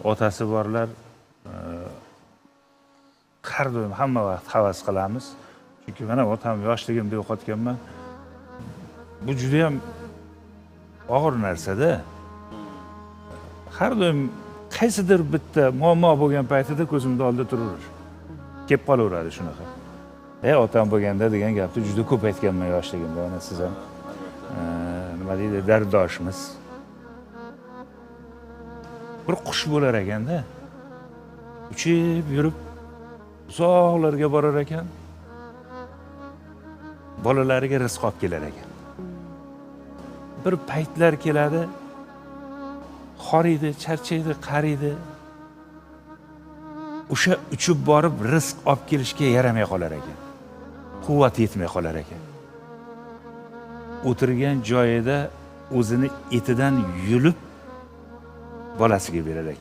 otasi borlar har doim hamma vaqt havas qilamiz. Chunki mana otam yoshligimda yo'qotganman. Bu juda ham og'ir narsa-da. Har doim qaysidir bitta muammo bo'lgan paytida ko'zimda oldida turaveradi. Kelib qolaveradi shunaqa. Otam bo'lganda degan gapni juda ko'p aytganman yoshligimda. Mana siz ham nima deydi, dardoshimiz. Bir qush bo'lar ekanda. Uchib yurib uzoqlarga borar ekan. Bolalariga rizq olib kelar ekan. Bir paytlar keladi, xoriydi, charchaydi, qariydi. O'sha uchib borib rizq olib kelishga yaramay qolar ekan. Quvvat yetmay qolar ekan. O'tirgan joyida o'zini etidan yulib bolasiga berar ekan.